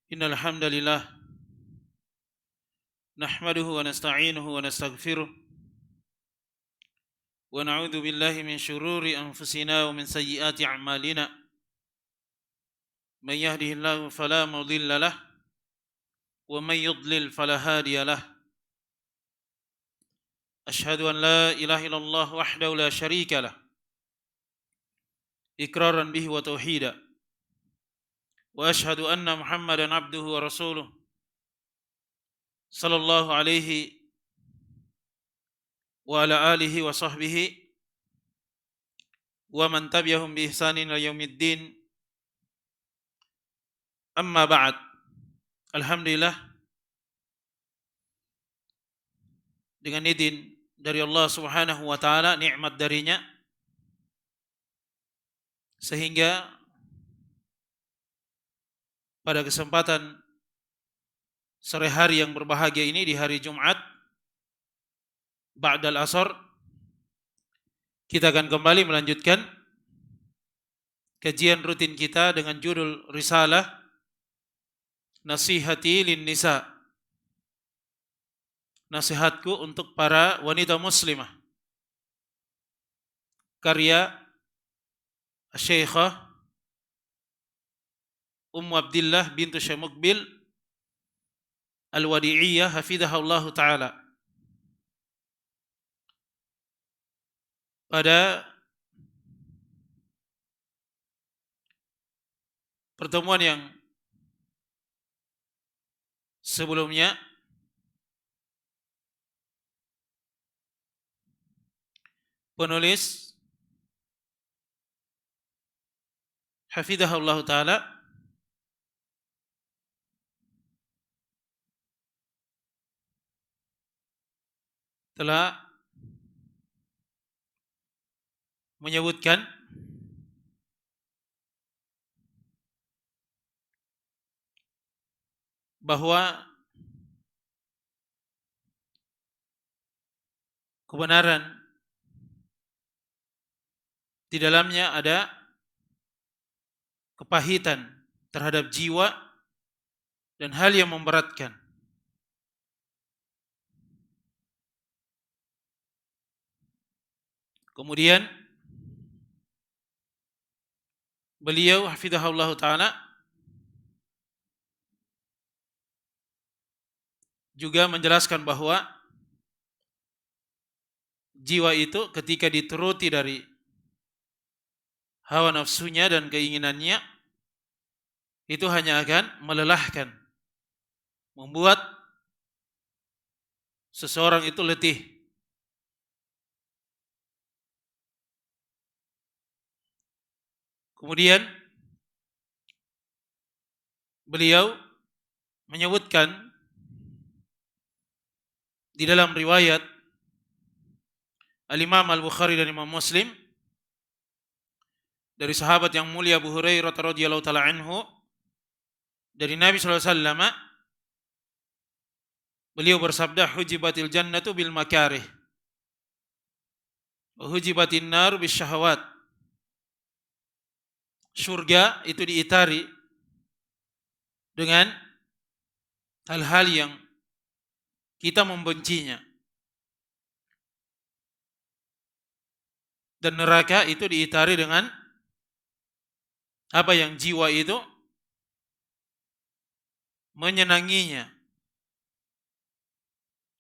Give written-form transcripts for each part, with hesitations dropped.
Innal hamdalillah nahmaduhu wa nasta'inuhu wa nastaghfiruh wa na'udzu billahi min shururi anfusina wa min sayyiati a'malina. Man yahdihillahu fala mudilla lah wa man yudlil fala hadiya lah. Ashhadu an la ilaha illallah wahdahu la syarika lah iqraran bihi wa tauhida wa ashhadu anna Muhammadan abduhu wa rasuluh sallallahu alaihi wa ala alihi wa sahbihi wa man tabi'ahum bi ihsanin ila yaumiddin. Amma ba'd. Alhamdulillah, dengan izin dari Allah Subhanahu wa taala, nikmat darinya, sehingga pada kesempatan sore hari yang berbahagia ini, di hari Jumat ba'dal asar, kita akan kembali melanjutkan kajian rutin kita dengan judul Risalah Nasihati lin Nisa, nasihatku untuk para wanita muslimah, karya Syekhah Ummu Abdillah bintu Syekh Muqbil Al-Wadi'iyah hafidhahullahu ta'ala. Pada pertemuan yang sebelumnya penulis hafidhahullahu ta'ala telah menyebutkan bahwa kebenaran di dalamnya ada kepahitan terhadap jiwa dan hal yang memberatkan. Kemudian beliau hafidhahullah ta'ala juga menjelaskan bahwa jiwa itu ketika dituruti dari hawa nafsunya dan keinginannya, itu hanya akan melelahkan, membuat seseorang itu letih. Kemudian beliau menyebutkan di dalam riwayat Al-Imam Al-Bukhari dan Imam Muslim dari sahabat yang mulia Abu Hurairah radhiyallahu taala anhu, dari Nabi sallallahu alaihi wasallam, beliau bersabda, hujibatil jannatu bil makarih wa hujibatin nar bis syahawat. Surga itu diitari dengan hal-hal yang kita membencinya, dan neraka itu diitari dengan apa yang jiwa itu menyenanginya,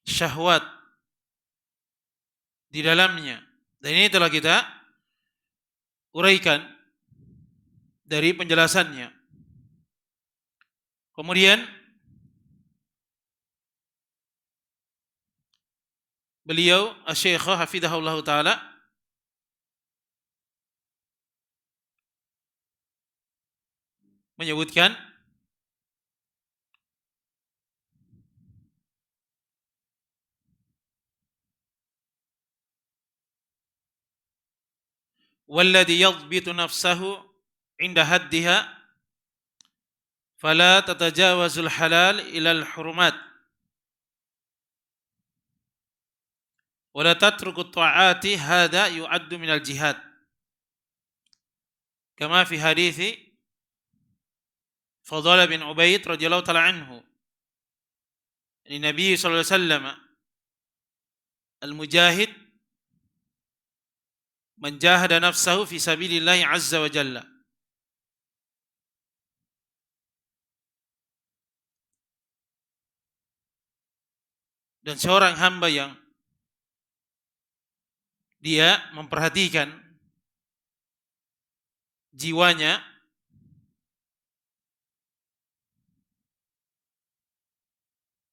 syahwat di dalamnya. Dan ini telah kita uraikan dari penjelasannya. Kemudian beliau Asy-Syaikh hafidhahullah ta'ala menyebutkan walladhi yadhbitu nafsahu inda haddiha fala tatajawazul halal ilal hurumat wala tatrukut ta'ati hadha yu'addu minal jihad kama fi hadithi Fadhalah bin Ubaid radhiyallahu taala anhu. Ini Nabi sallallahu alaihi wasallam, al-mujahid man jahada nafsahu fi sabilillahi azza wa jalla. Dan seorang hamba yang dia memperhatikan jiwanya,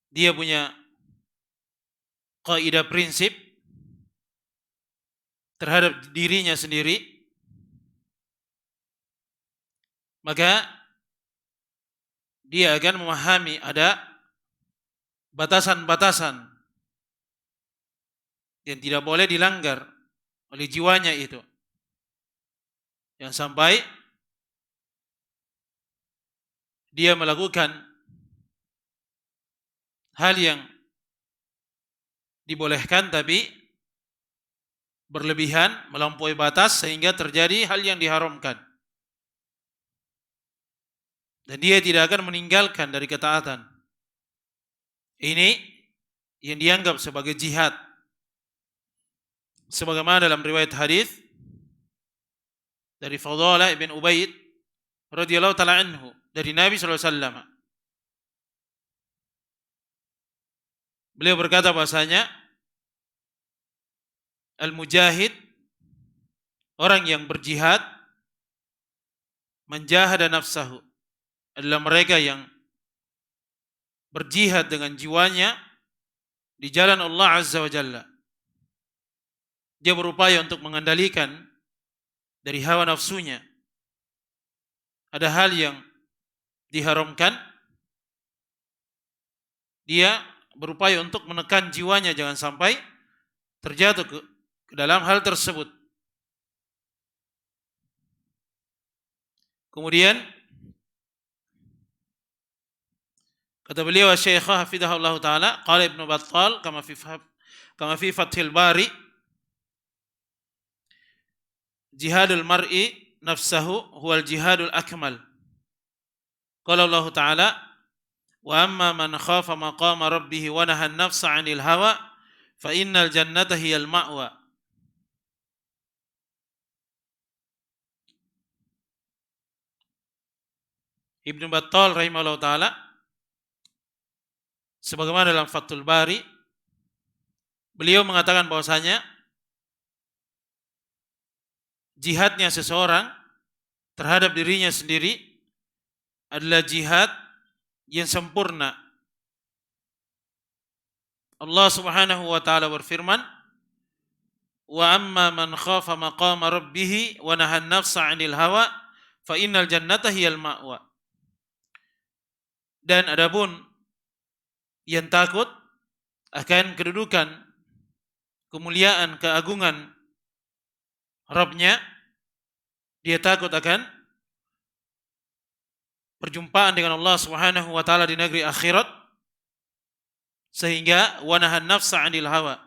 dia punya kaidah prinsip terhadap dirinya sendiri, maka dia akan memahami ada batasan-batasan yang tidak boleh dilanggar oleh jiwanya itu. Yang sampai dia melakukan hal yang dibolehkan tapi berlebihan, melampaui batas sehingga terjadi hal yang diharamkan. Dan dia tidak akan meninggalkan dari ketaatan. Ini yang dianggap sebagai jihad. Sebagaimana dalam riwayat hadis dari Fadhalah bin Ubaid radhiyallahu taala anhu dari Nabi sallallahu alaihi wasallam. Beliau berkata bahasanya al-mujahid, orang yang berjihad, menjahada nafsahu, adalah mereka yang berjihad dengan jiwanya di jalan Allah Azza wa Jalla. Dia berupaya untuk mengendalikan dari hawa nafsunya. Ada hal yang diharamkan, dia berupaya untuk menekan jiwanya jangan sampai terjatuh ke dalam hal tersebut. Kemudian kata beliau Syekh hafizahullah taala, qala Ibnu Battal kama fi Fathil Bari, jihadul mar'i nafsahu huwal jihadul akmal. Qala Allah taala, wa amma man khafa maqama rabbih wa nahan nafsa 'anil hawa fa innal jannata hiyal ma'wa. Ibnu Battal rahimahullah taala sebagaimana dalam Fathul Bari, beliau mengatakan bahwasanya jihadnya seseorang terhadap dirinya sendiri adalah jihad yang sempurna. Allah Subhanahu wa taala berfirman, wa amma man khafa maqama rabbih wa nahan nafsa 'anil hawa fa innal jannata hiyal ma'wa. Dan adapun yang takut akan kedudukan, kemuliaan, keagungan Rabbnya, dia takut akan perjumpaan dengan Allah Subhanahu wa taala di negeri akhirat, sehingga wanahan nafsa 'anil hawa,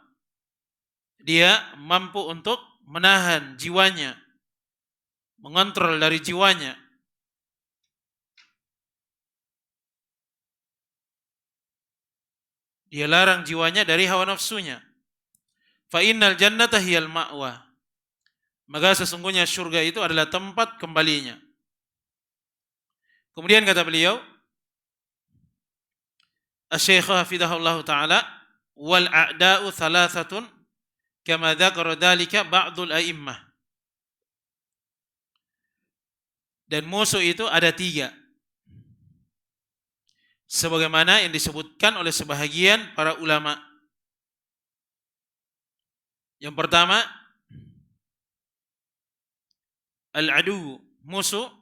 dia mampu untuk menahan jiwanya, mengontrol dari jiwanya. Dia larang jiwanya dari hawa nafsunya. Fa innal jannata hiyal ma'wa. Maka sesungguhnya surga itu adalah tempat kembalinya. Kemudian kata beliau, Asy-Syaikh hafizahullah taala, wal a'da'u thalathatun kama dzakara dzalika ba'dul a'immah. Dan musuh itu ada 3. Sebagaimana yang disebutkan oleh sebahagian para ulama. Yang pertama, al-adu, musuh.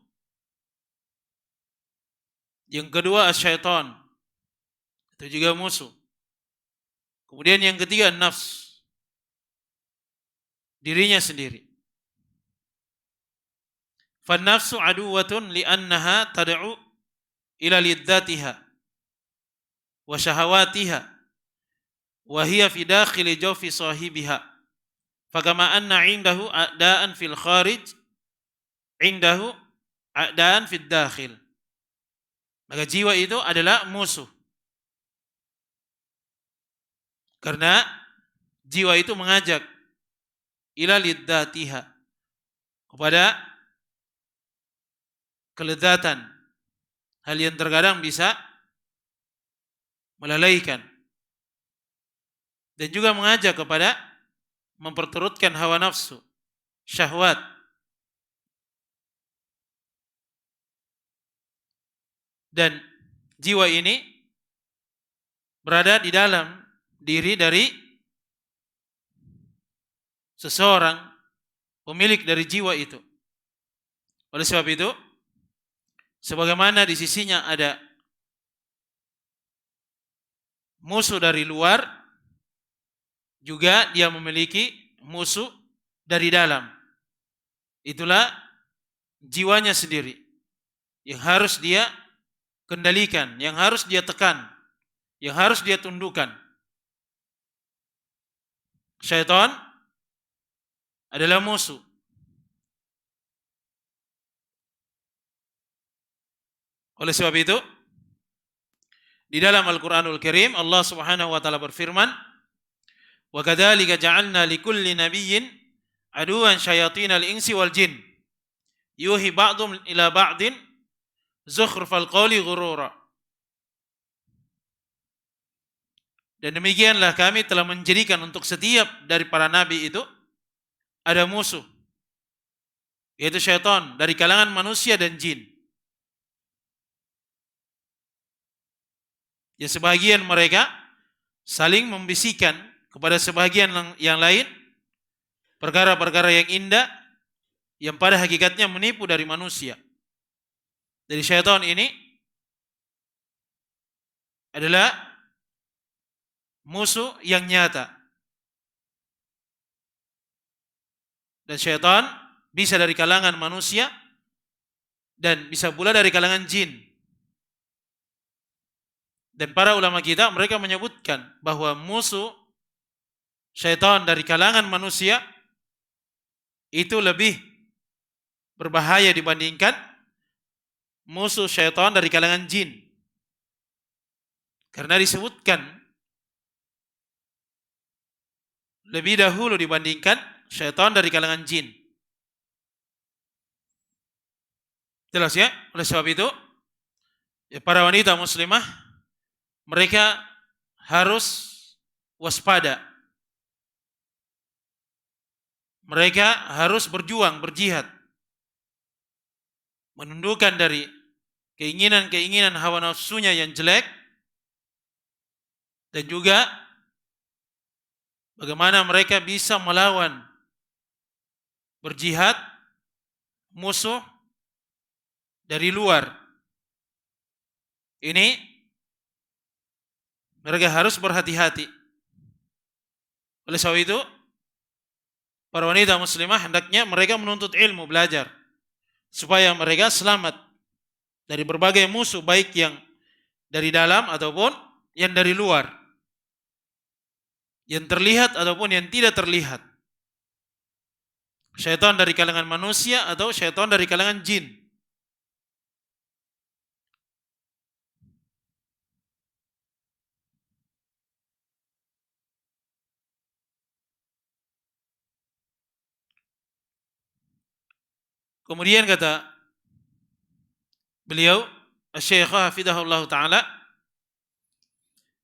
Yang kedua, asyaitan, itu juga musuh. Kemudian yang ketiga, nafs, dirinya sendiri. Fan-nafsu aduwatun li'annaha tad'u ila lidzatiha wa syahawatiha wa hiya fi dakhili jawfi sahibiha. Fakama anna 'indahu a'daan fil kharij, 'indahu a'daan fid dakhil. Maka jiwa itu adalah musuh. Karena jiwa itu mengajak ila lidzatiha, kepada kelezatan, hal yang terkadang bisa melalaikan, dan juga mengajak kepada memperturutkan hawa nafsu, syahwat. Dan jiwa ini berada di dalam diri dari seseorang, pemilik dari jiwa itu. Oleh sebab itu, sebagaimana di sisinya ada musuh dari luar, juga dia memiliki musuh dari dalam. Itulah jiwanya sendiri yang harus dia kendalikan, yang harus dia tekan, yang harus dia tundukkan. Syaitan adalah musuh. Oleh sebab itu, di dalam Al-Qur'anul Karim Allah Subhanahu wa taala berfirman, "Wa kadzalika ja'alna likulli nabiyyin aduwan syayatinal insi wal jin yuhi ba'dhum ila ba'din zukhrufal qawli ghurura." Dan demikianlah kami telah menjadikan untuk setiap dari para nabi itu ada musuh, yaitu syaitan dari kalangan manusia dan jin. Ya, sebagian mereka saling membisikkan kepada sebagian yang lain perkara-perkara yang indah yang pada hakikatnya menipu dari manusia. Jadi syaitan ini adalah musuh yang nyata. Dan syaitan bisa dari kalangan manusia dan bisa pula dari kalangan jin. Dan para ulama kita, mereka menyebutkan bahwa musuh syaitan dari kalangan manusia itu lebih berbahaya dibandingkan musuh syaitan dari kalangan jin. Karena disebutkan lebih dahulu dibandingkan syaitan dari kalangan jin. Jelas ya? Oleh sebab itu, ya, para wanita muslimah, mereka harus waspada. Mereka harus berjuang, berjihad, menundukkan dari keinginan-keinginan hawa nafsunya yang jelek, dan juga bagaimana mereka bisa melawan, berjihad musuh dari luar. Ini mereka harus berhati-hati. Oleh sebab itu, para wanita muslimah hendaknya mereka menuntut ilmu, belajar, supaya mereka selamat dari berbagai musuh, baik yang dari dalam ataupun yang dari luar, yang terlihat ataupun yang tidak terlihat. Syaitan dari kalangan manusia atau syaitan dari kalangan jin. Kemudian kata beliau, Asy-Syaikh hafizahullah taala,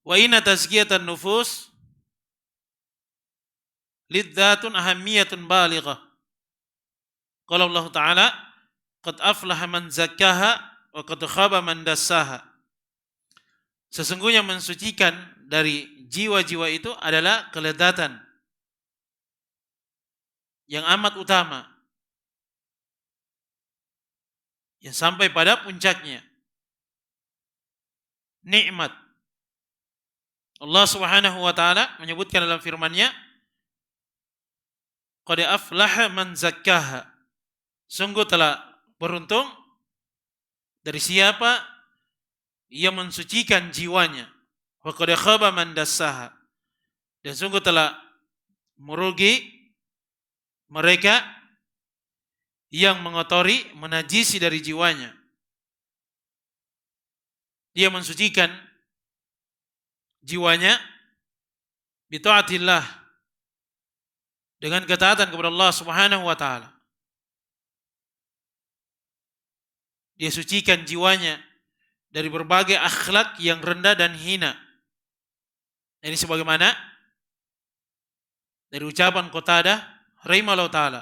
wa inna tazkiyatan nufus lidzatun ahammiyatun balighah. Qala Allah taala, qad aflaha man zakkaha wa qad khaba man dassaha. Sesungguhnya mensucikan dari jiwa-jiwa itu adalah kelezatan yang amat utama, yang sampai pada puncaknya, nikmat. Allah Subhanahu wa taala menyebutkan dalam firman-Nya, qad aflaha man zakkaha. Sungguh telah beruntung dari siapa yang mensucikan jiwanya. Wa qad khaba man dassaha. Dan sungguh telah merugi mereka yang mengotori, menajisi dari jiwanya. dia mensucikan jiwanya bi taatillah, dengan ketaatan kepada Allah Subhanahu wa taala. Dia sucikan jiwanya dari berbagai akhlak yang rendah dan hina. Ini sebagaimana dari ucapan Qatadah rahimahullah taala,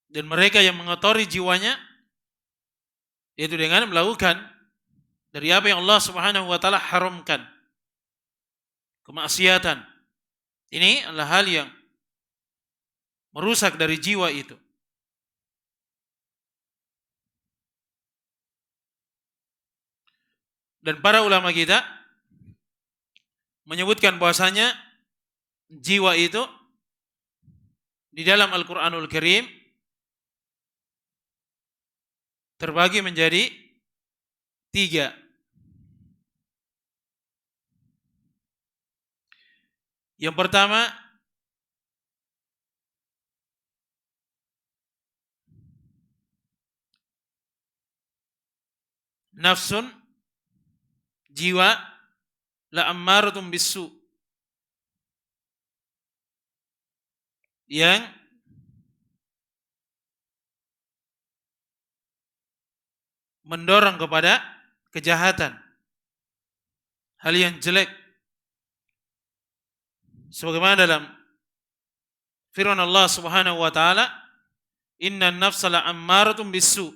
dan mereka yang mengotori jiwanya yaitu dengan melakukan dari apa yang Allah Subhanahu wa taala haramkan, kemaksiatan. Ini adalah hal yang merusak dari jiwa itu. Dan para ulama kita menyebutkan bahwasanya jiwa itu di dalam Al-Qur'anul Karim terbagi menjadi 3. Yang pertama, nafsun, jiwa, la ammaratun bisu, yang mendorong kepada kejahatan, hal yang jelek. Sebagaimana dalam firman Allah Subhanahu wa taala, innan nafsa la ammaratun bisu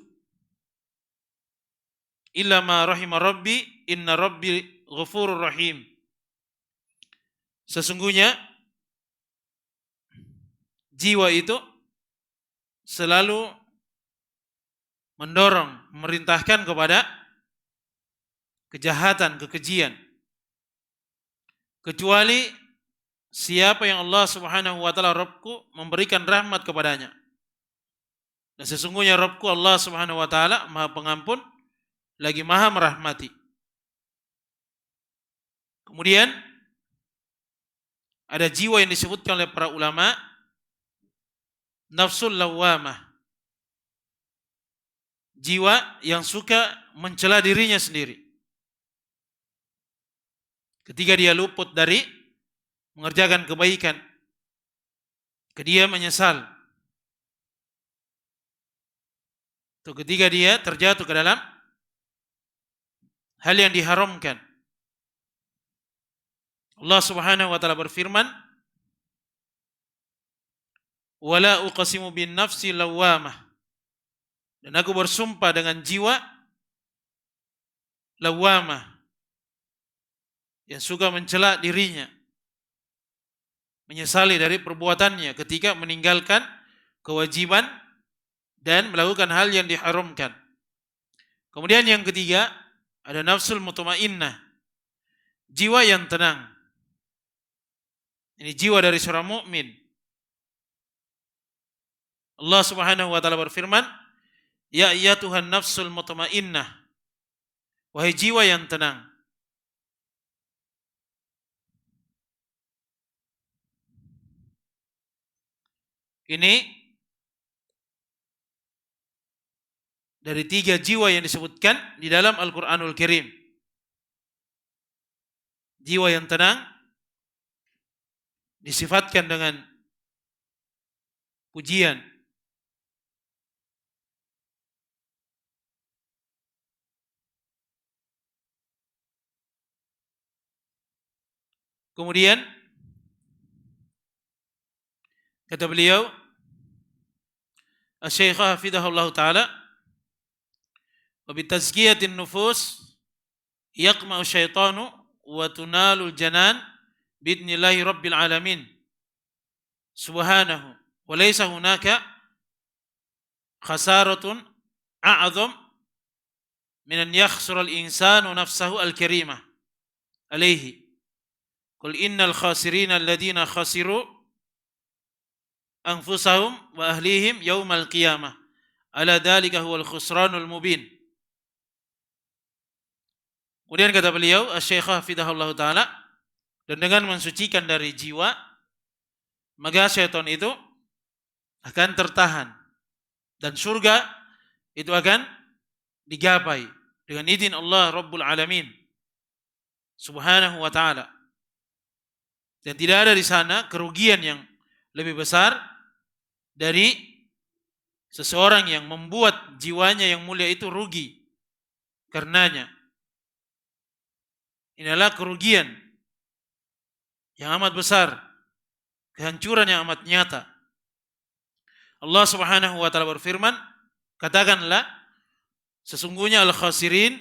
illa ma rahima rabbi inna rabbi ghafurur rahim. Sesungguhnya jiwa itu selalu mendorong, memerintahkan kepada kejahatan, kekejian, kecuali siapa yang Allah Subhanahu wa taala Rabbku memberikan rahmat kepadanya. Dan sesungguhnya Rabbku Allah Subhanahu wa taala Maha Pengampun lagi Maha merahmati. Kemudian ada jiwa yang disebutkan oleh para ulama nafsul lawamah, jiwa yang suka mencela dirinya sendiri. Ketika dia luput dari mengerjakan kebaikan, dia menyesal. Atau ketika dia terjatuh ke dalam hal yang diharamkan. Allah Subhanahu wa taala berfirman, "Wala uqsimu bin nafsi lawamah." Dan aku bersumpah dengan jiwa lawamah, yang suka mencela dirinya, menyesali dari perbuatannya ketika meninggalkan kewajiban dan melakukan hal yang diharamkan. Kemudian yang ketiga, ada nafsul mutmainnah, jiwa yang tenang. Ini jiwa dari seorang mukmin. Allah Subhanahu wa taala berfirman, "Ya ayyatuhan nafsul mutmainnah." Wahai jiwa yang tenang. Ini dari 3 jiwa yang disebutkan di dalam Al-Qur'anul Karim. Jiwa yang tenang disifatkan dengan pujian. Kemudian kata beliau, Asy-Syaikh hafizahullah taala, wa bi tazkiyatin nufus yaqma'u syaitanu wa tunalul janan biidnillahi rabbil alamin subhanahu wa laysa hunaka khasaratun a'zam min an yakhsura al-insanu nafsahu al-karimah alayhi. Qul innal khasirina alladhina khasiru anfusahum wa ahlihim yaumal qiyamah. Ala dzalika huwal khusranul mubin. Kemudian kata beliau, Asy-Syaikh hafizahullah taala, dan dengan mensucikan dari jiwa maka syaitan itu akan tertahan dan surga itu akan digapai dengan izin Allah Rabbul Alamin Subhanahu wa ta'ala. Dan tidak ada di sana kerugian yang lebih besar dari seseorang yang membuat jiwanya yang mulia itu rugi karenanya. Inilah kerugian yang amat besar, kehancuran yang amat nyata. Allah Subhanahu wa ta'ala berfirman, katakanlah sesungguhnya al-khasirin,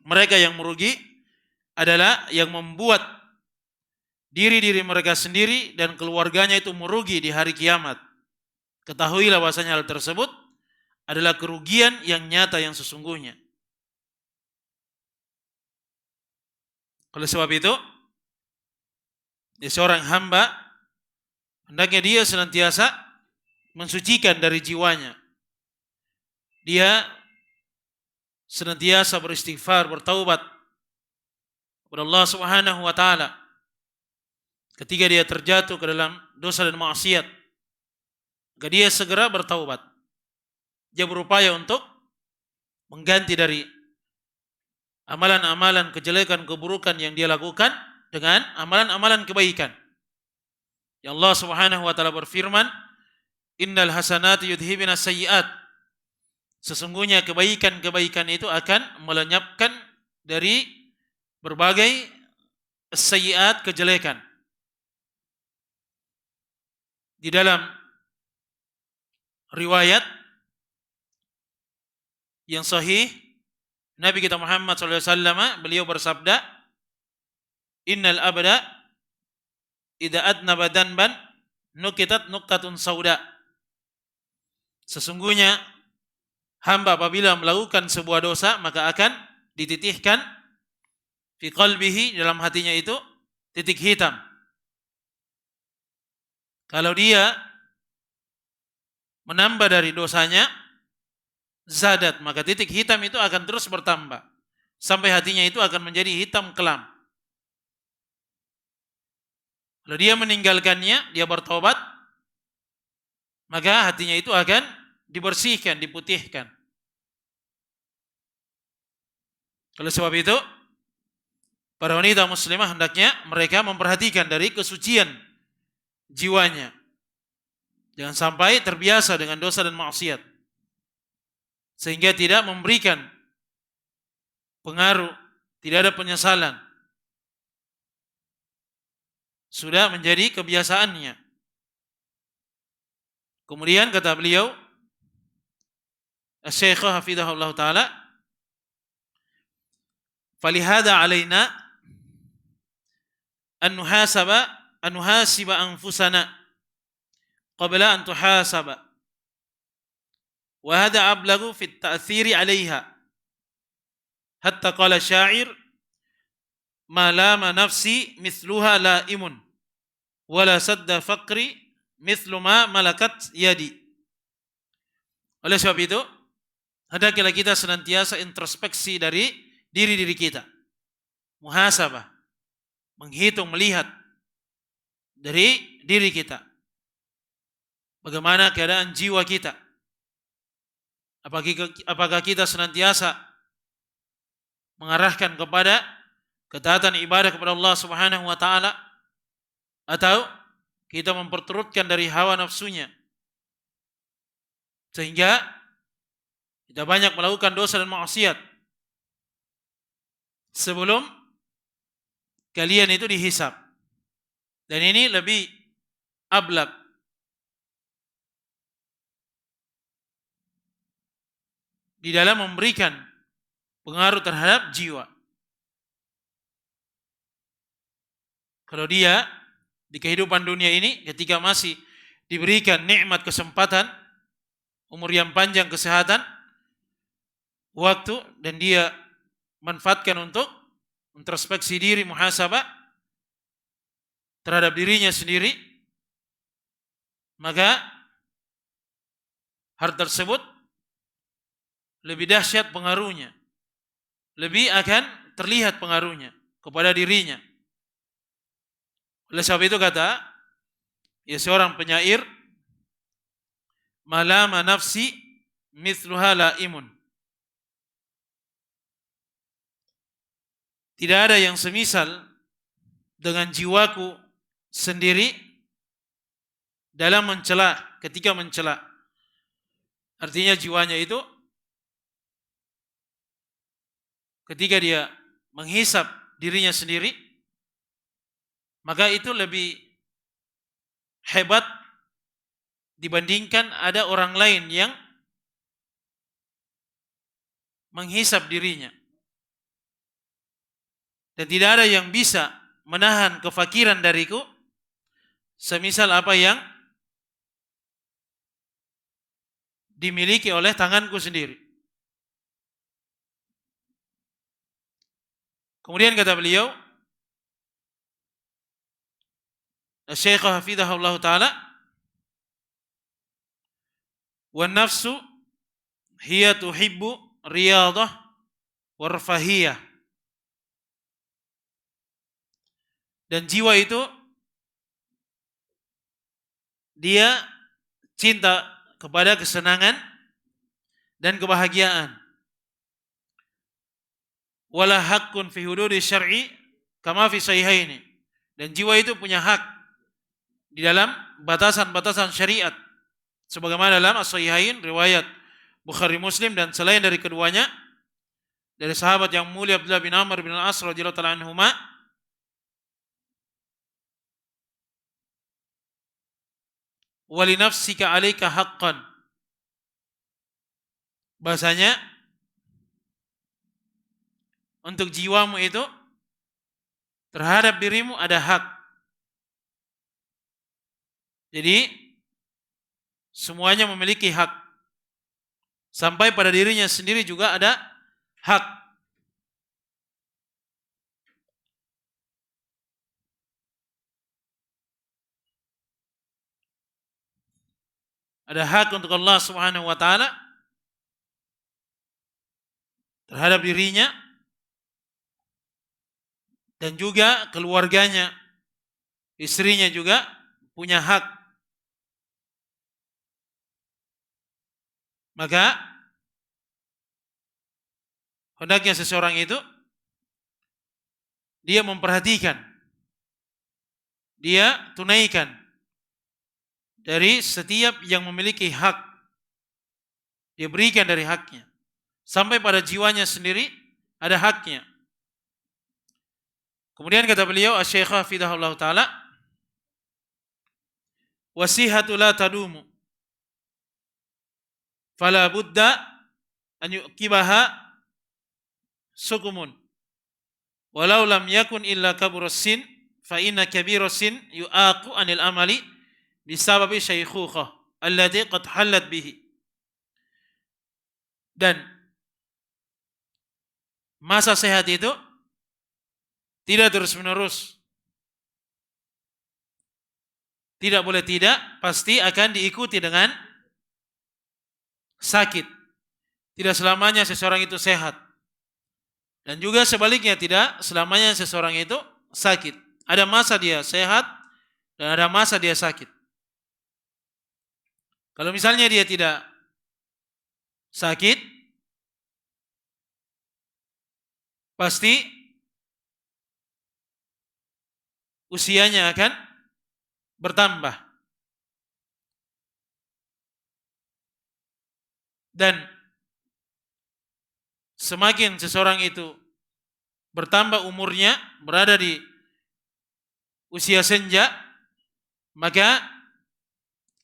mereka yang merugi adalah yang membuat diri-diri mereka sendiri dan keluarganya itu merugi di hari kiamat. Ketahuilah bahwasanya hal tersebut adalah kerugian yang nyata yang sesungguhnya. Oleh sebab itu, seorang hamba hendaknya dia senantiasa mensucikan dari jiwanya. Dia senantiasa beristighfar, bertaubat kepada Allah Subhanahu wa ta'ala ketika dia terjatuh ke dalam dosa dan maksiat. Maka dia segera bertaubat. Dia berupaya untuk mengganti dari amalan-amalan kejelekan, keburukan yang dia lakukan dengan amalan-amalan kebaikan. Ya Allah Subhanahu wa ta'ala berfirman, innal hasanati yudhibina sayyiat. Sesungguhnya kebaikan-kebaikan itu akan melenyapkan dari berbagai sayyiat, kejelekan. Di dalam riwayat yang sahih, Nabi kita Muhammad SAW beliau bersabda, innal abda idza adnaba danban nukitat nuqtatun sauda. Sesungguhnya hamba apabila melakukan sebuah dosa maka akan dititihkan fi qalbihi, dalam hatinya itu titik hitam. Kalau dia menambah dari dosanya, zadat, maka titik hitam itu akan terus bertambah sampai hatinya itu akan menjadi hitam kelam. Kalau dia meninggalkannya, dia bertobat, maka hatinya itu akan dibersihkan, diputihkan. Oleh sebab itu, para wanita muslimah hendaknya mereka memperhatikan dari kesucian jiwanya. Jangan sampai terbiasa dengan dosa dan maksiat sehingga tidak memberikan pengaruh, tidak ada penyesalan. Sudah menjadi kebiasaannya. Kemudian kata beliau, Asy-Syaikh hafizahullah taala, falihada alaina an nuhasiba anfusana qabla an tuhasaba. Wa hadha ablagu fi at-ta'thiri 'alayha. Hatta qala syair, ma lama nafsi mithluha laimun wala sadda faqri mithlu ma malakat yadi. Oleh sebab itu, hendaklah kita senantiasa introspeksi dari diri-diri kita. Muhasabah, menghitung, melihat dari diri kita. Bagaimana keadaan jiwa kita? Apakah kita senantiasa mengarahkan kepada ketaatan ibadah kepada Allah Subhanahu wa ta'ala, atau kita memperturutkan dari hawa nafsunya sehingga kita banyak melakukan dosa dan maksiat sebelum kalian itu dihisab. Dan ini lebih ablak, di dalam memberikan pengaruh terhadap jiwa. Kalau dia di kehidupan dunia ini ketika masih diberikan nikmat kesempatan, umur yang panjang, kesehatan, waktu, dan dia manfaatkan untuk introspeksi diri, muhasabah terhadap dirinya sendiri, maka hal tersebut lebih dahsyat pengaruhnya, lebih akan terlihat pengaruhnya kepada dirinya. Oleh sebab itu kata ya seorang penyair, malama nafsi mithluha laimun. Tidak ada yang semisal dengan jiwaku sendiri dalam mencela, ketika mencela. Artinya jiwanya itu ketika dia menghisap dirinya sendiri, maka itu lebih hebat dibandingkan ada orang lain yang menghisap dirinya. Dan tidak ada yang bisa menahan kefakiran dariku semisal apa yang dimiliki oleh tanganku sendiri. Kemudian kata beliau, Syekh hafizahullah ta'ala, wa nafsu hiya tuhibbu riyadah warfahiyah. Dan jiwa itu dia cinta kepada kesenangan dan kebahagiaan. Wala haqqun fi hududi syar'i kama fi sahihaini. Dan jiwa itu punya hak di dalam batasan-batasan syariat. Sebagaimana dalam as-sahihain riwayat Bukhari Muslim dan selain dari keduanya dari sahabat yang mulia Abdullah bin Amr bin Al-As radhiyallahu ta'ala anhuma, wali nafsika 'alaika haqqan. Bahasanya untuk jiwamu itu terhadap dirimu ada hak. Jadi semuanya memiliki hak. Sampai pada dirinya sendiri juga ada hak. Ada hak untuk Allah Subhanahu wa taala terhadap dirinya dan juga keluarganya. Istrinya juga punya hak. Maka hendaknya seseorang itu dia memperhatikan, dia tunaikan dari setiap yang memiliki hak, dia berikan dari haknya. Sampai pada jiwanya sendiri ada haknya. Kemudian kata beliau, Asy-Syaikh hafizahullah ta'ala, wasihatu la tadumu fala budda an yuqibaha sukumun walau lam yakun illa kaburassin fa inna kabirassin yu'aqu anil amali bisababi syaikhukhah alladhi qad halat bihi. Dan masa sehat itu tidak terus menerus, tidak boleh tidak, pasti akan diikuti dengan sakit. Tidak selamanya seseorang itu sehat. Dan juga sebaliknya, tidak selamanya seseorang itu sakit. Ada masa dia sehat dan ada masa dia sakit. Kalau misalnya dia tidak sakit, pasti usianya akan bertambah. Dan semakin seseorang itu bertambah umurnya, berada di usia senja, maka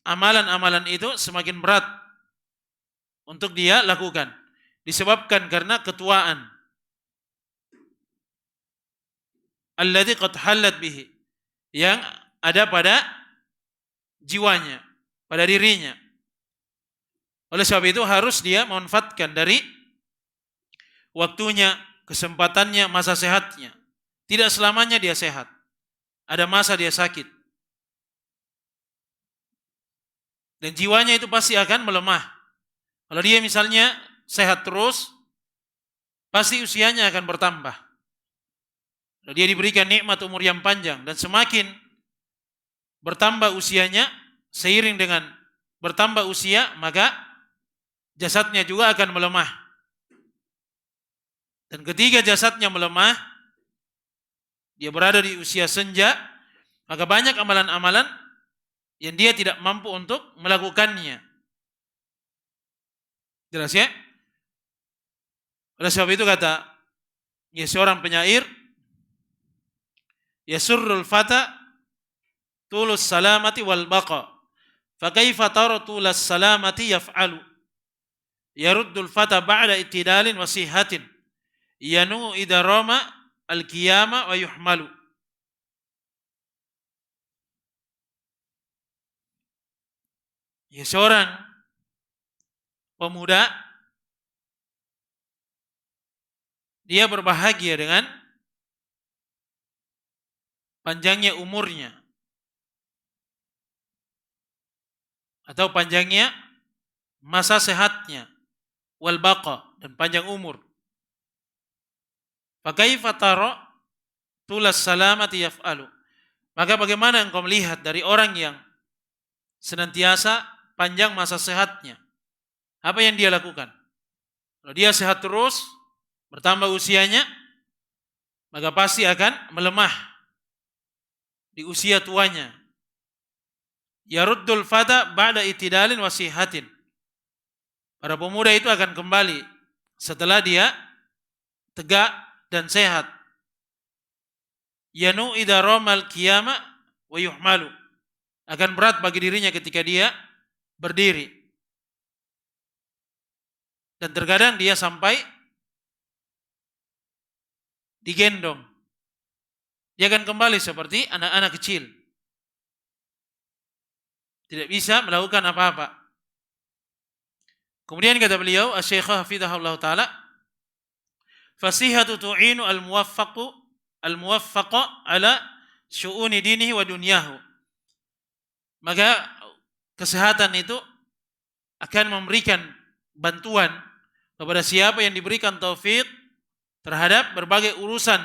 amalan-amalan itu semakin berat untuk dia lakukan. Disebabkan karena ketuaan. Alladzi qad halat bihi. Yang ada pada jiwanya, pada dirinya. Oleh sebab itu harus dia memanfaatkan dari waktunya, kesempatannya, masa sehatnya. Tidak selamanya dia sehat. Ada masa dia sakit. Dan jiwanya itu pasti akan melemah. Kalau dia misalnya sehat terus, pasti usianya akan bertambah. Kalau dia diberikan nikmat umur yang panjang, dan semakin bertambah usianya, seiring dengan bertambah usia, maka jasadnya juga akan melemah. Dan ketika jasadnya melemah, dia berada di usia senja, maka banyak amalan-amalan yang dia tidak mampu untuk melakukannya. Jelas ya? Oleh sebab itu kata seorang penyair, yasurrul fata tulus salamati wal baqa, fa kaifa tara tulus salamati yaf'alu, yaruddul fata ba'da itidalin wa sihatin, yanu idza rama al qiyama wa yuhmalu. Seorang pemuda dia berbahagia dengan panjangnya umurnya atau panjangnya masa sehatnya, wal baqa, dan panjang umur. Fa kaifa tara tulas salamati yaf'alu, maka bagaimana engkau melihat dari orang yang senantiasa panjang masa sehatnya, apa yang dia lakukan? Kalau dia sehat terus, bertambah usianya, maka pasti akan melemah di usia tuanya. Yaruddul fata ba'da itidalin wa sihatin, para pemuda itu akan kembali setelah dia tegak dan sehat. Yanu idza ramal qiyama wa yuhmalu, akan berat bagi dirinya ketika dia berdiri. Dan terkadang dia sampai digendong. Dia akan kembali seperti anak-anak kecil. Tidak bisa melakukan apa-apa. Kemudian kata beliau, Asy-Syaikh hafizahullah taala, fasihatu tu'inu al-muwaffaqa ala syu'uni dinihi wa dunyahu. Maka kesehatan itu akan memberikan bantuan kepada siapa yang diberikan taufik terhadap berbagai urusan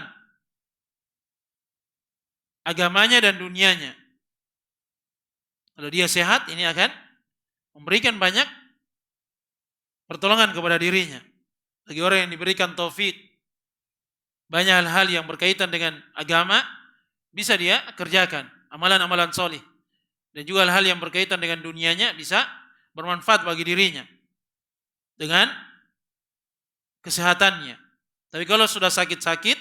agamanya dan dunianya. Kalau dia sehat, ini akan memberikan banyak pertolongan kepada dirinya. Bagi orang yang diberikan taufik, banyak hal-hal yang berkaitan dengan agama bisa dia kerjakan, amalan-amalan soleh. Dan juga hal-hal yang berkaitan dengan dunianya bisa bermanfaat bagi dirinya dengan kesehatannya. Tapi kalau sudah sakit-sakit,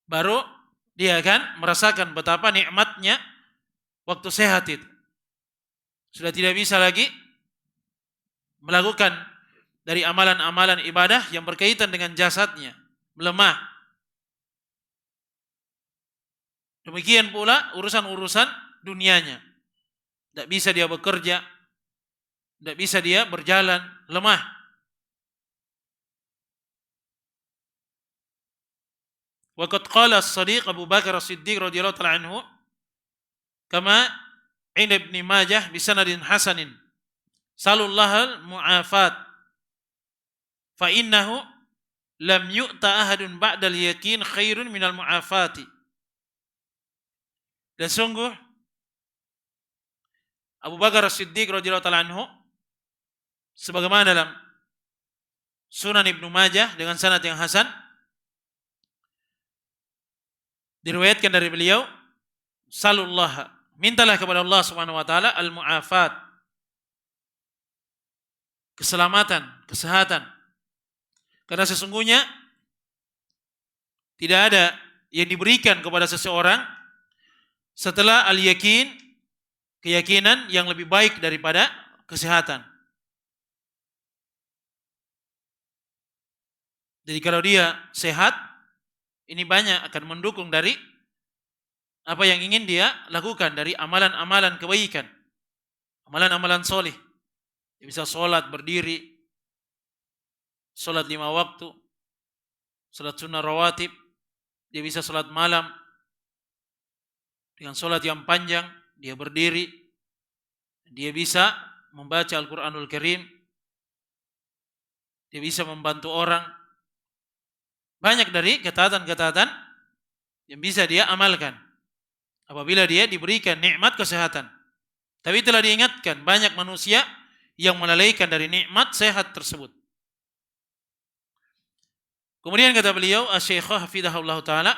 baru dia akan merasakan betapa nikmatnya waktu sehat itu. Sudah tidak bisa lagi melakukan dari amalan-amalan ibadah yang berkaitan dengan jasadnya, melemah. Demikian pula urusan-urusan dunianya. Tidak bisa dia bekerja, tidak bisa dia berjalan, lemah. Waqad qala as-Shadiq Abu Bakar As-Siddiq radhiyallahu ta'ala anhu, kama inda Ibn Majah bisanadin hasanin, salullahal mu'afat fa innahu lam yu'ta ahadun ba'dal yakin khairun minal mu'afati. Dan sungguh Abu Bakar As-Siddiq radhiyallahu ta'ala anhu, sebagaimana dalam Sunan Ibnu Majah dengan sanad yang hasan, diriwayatkan dari beliau, salullah, mintalah kepada Allah Subhanahu wa taala al-mu'afat, keselamatan, kesehatan. Karena sesungguhnya tidak ada yang diberikan kepada seseorang setelah al-yakin, keyakinan yang lebih baik daripada kesehatan. Jadi kalau dia sehat, ini banyak akan mendukung dari apa yang ingin dia lakukan dari amalan-amalan kebaikan, amalan-amalan soleh. Dia bisa sholat berdiri, sholat 5 waktu, sholat sunnah rawatib, dia bisa sholat malam dengan sholat yang panjang, dia berdiri, dia bisa membaca Al-Quranul Karim, dia bisa membantu orang. Banyak dari ketaatan-ketaatan yang bisa dia amalkan. apabila dia diberikan nikmat kesehatan. Tapi telah diingatkan, banyak manusia yang melalaikan dari nikmat sehat tersebut. Kemudian kata beliau, Asy-Syaikh hafizahullah taala,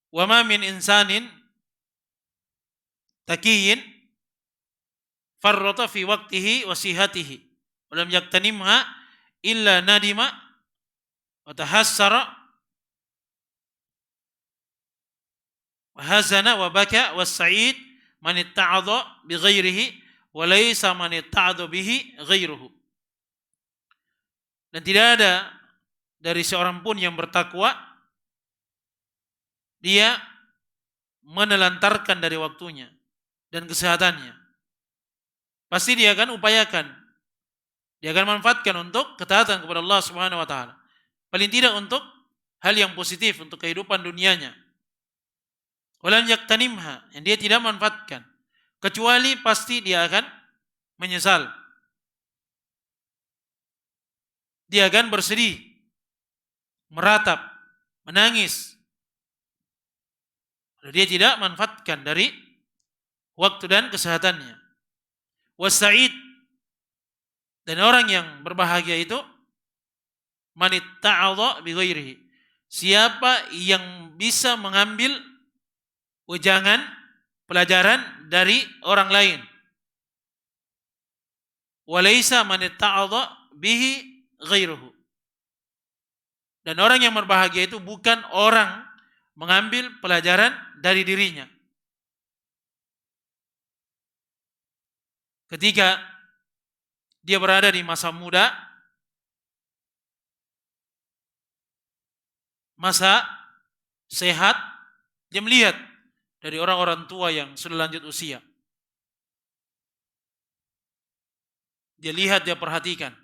"Wa ma min insanin taqiyyin farrata fi waqtihi wa sihhatihi wa lam yaktanimha illa nadima wa tahassara wa hazana wa baka was sa'id man itta'adha bi ghairihi wa laysa man itta'adha bihi ghairuhu." Dan tidak ada dari seorang pun yang bertakwa dia menelantarkan dari waktunya dan kesehatannya. Pasti dia akan upayakan, dia akan manfaatkan untuk ketaatan kepada Allah Subhanahu wa taala. Paling tidak untuk hal yang positif untuk kehidupan dunianya. Walam yaktanimha, yang dia tidak manfaatkan, kecuali pasti dia akan menyesal. Dia akan bersedih, meratap, menangis. Dia tidak manfaatkan dari waktu dan kesehatannya. Wasa'id, dan orang yang berbahagia itu man itta'adha bi ghairihi, siapa yang bisa mengambil wejangan pelajaran dari orang lain. Walaysa man itta'adha bihi ghairuhu, dan orang yang berbahagia itu bukan orang mengambil pelajaran dari dirinya. Ketika dia berada di masa muda, masa sehat, dia melihat dari orang-orang tua yang sudah lanjut usia. Dia lihat, dia perhatikan.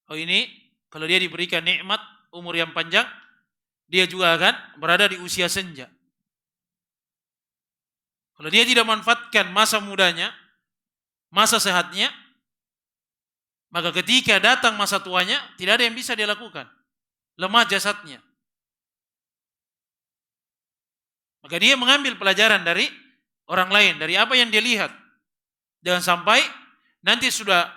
Oh, ini kalau dia diberikan nikmat umur yang panjang, dia juga akan berada di usia senja. Kalau dia tidak manfaatkan masa mudanya, masa sehatnya, maka ketika datang masa tuanya, tidak ada yang bisa dia lakukan. Lemah jasadnya. Maka dia mengambil pelajaran dari orang lain, dari apa yang dia lihat. Jangan sampai nanti sudah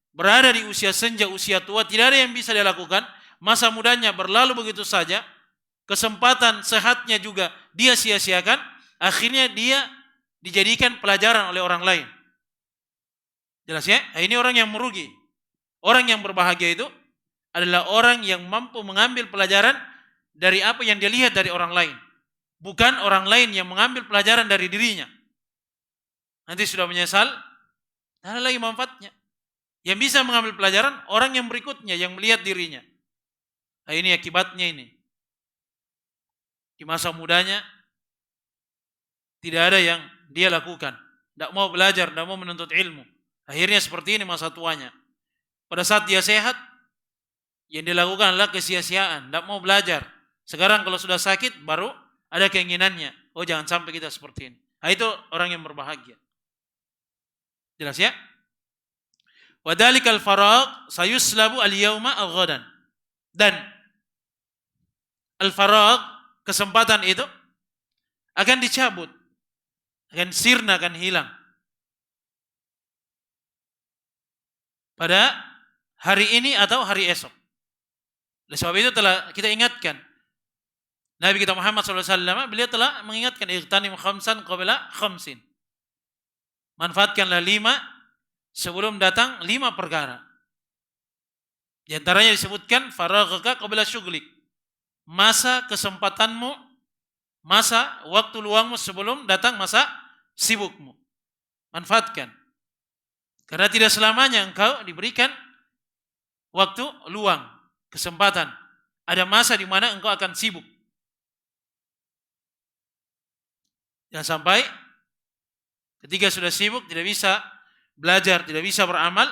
berada di usia senja, usia tua, tidak ada yang bisa dia lakukan. Masa mudanya berlalu begitu saja, kesempatan sehatnya juga dia sia-siakan, akhirnya dia dijadikan pelajaran oleh orang lain. Jelas ya? Ini orang yang merugi. Orang yang berbahagia itu adalah orang yang mampu mengambil pelajaran dari apa yang dia lihat dari orang lain. Bukan orang lain yang mengambil pelajaran dari dirinya. Nanti sudah menyesal, tidak ada lagi manfaatnya. Yang bisa mengambil pelajaran orang yang berikutnya, yang melihat dirinya. Nah, ini akibatnya ini. Di masa mudanya tidak ada yang dia lakukan. Tidak mau belajar, tidak mau menuntut ilmu. Akhirnya seperti ini masa tuanya. Pada saat dia sehat, yang dilakukan adalah kesia-siaan, tidak mau belajar. Sekarang kalau sudah sakit, baru ada keinginannya. Oh, jangan sampai kita seperti ini. Nah, itu orang yang berbahagia. Jelas ya? Wadhalikal faragh sayuslabu al-yawma al-ghadan. Dan al-faragh, kesempatan itu akan dicabut, akan sirna, akan hilang pada hari ini atau hari esok. Oleh sebab itu telah kita ingatkan, Nabi kita Muhammad SAW, beliau telah mengingatkan, ightanim khamsan qabla khamsin. Manfaatkanlah 5 sebelum datang 5 perkara. Di antaranya disebutkan faraghaka qabla syughlik. Masa kesempatanmu, masa waktu luangmu sebelum datang masa sibukmu. Manfaatkan. Karena tidak selamanya engkau diberikan waktu luang, kesempatan. Ada masa di mana engkau akan sibuk. Jangan sampai ketika sudah sibuk tidak bisa belajar, tidak bisa beramal,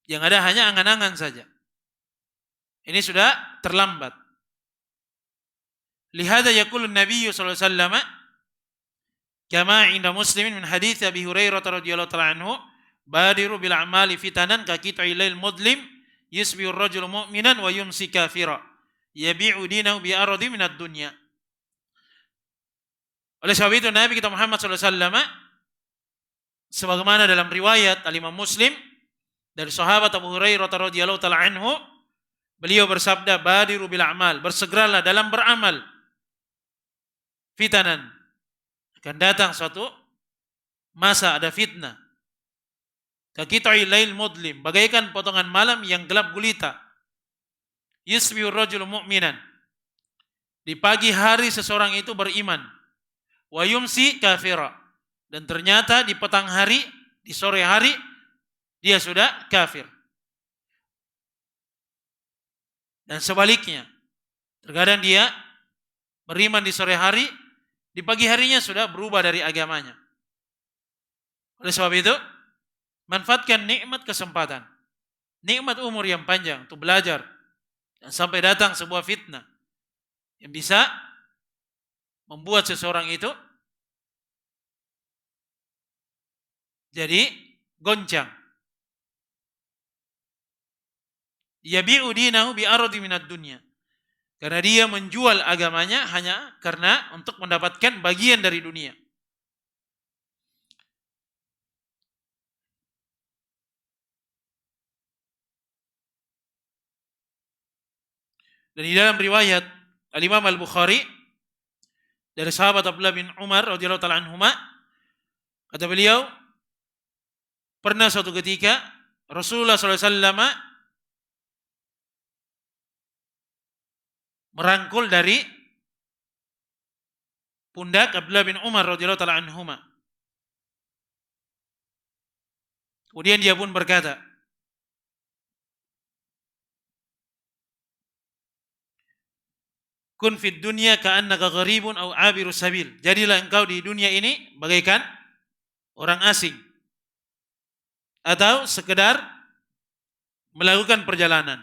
yang ada hanya angan-angan saja. Ini sudah terlambat. Lihada yaqulu Nabi sallallahu alaihi wasallam kama 'inda Muslimin min hadits Abi Hurairah radhiyallahu ta'ala anhu, badiru bil a'mali fitanan ka qit'il lail mudlim yusbihu ar-rajulu mu'minan wa yumsi kafira yabi'u dinahu bi ardi minad dunya. Oleh sebab itu Nabi kita Muhammad SAW, sebagaimana dalam riwayat Al-Imam Muslim dari sahabat Abu Hurairah radhiyallahu taala anhu, beliau bersabda, "Badiru bil a'mal," bersegeralah dalam beramal. Fitanan, akan datang suatu masa ada fitnah. Kaqita'i lail mudlim, bagaikan potongan malam yang gelap gulita. Yusbihu rajulu mu'minan, di pagi hari seseorang itu beriman. Wa yumsi kafira, dan ternyata di petang hari, di sore hari dia sudah kafir. Dan sebaliknya, terkadang dia beriman di sore hari, di pagi harinya sudah berubah dari agamanya. Oleh sebab itu, manfaatkan nikmat kesempatan, nikmat umur yang panjang untuk belajar, dan sampai datang sebuah fitnah yang bisa membuat seseorang itu jadi goncang. Yabi'u dinahu bi'aradi minad dunya, karena dia menjual agamanya hanya karena untuk mendapatkan bagian dari dunia. Dan di dalam riwayat Al-Imam Al-Bukhari dari sahabat Abdullah bin Umar radhiyallahu taala anhuma, kata beliau, pernah suatu ketika Rasulullah SAW merangkul dari pundak Abdullah bin Umar radhiyallahu taala anhuma. Kemudian dia pun berkata, "Kun fid dunya ka'annaka gharibun aw 'abiru sabil." Jadilah engkau di dunia ini bagaikan orang asing atau sekedar melakukan perjalanan,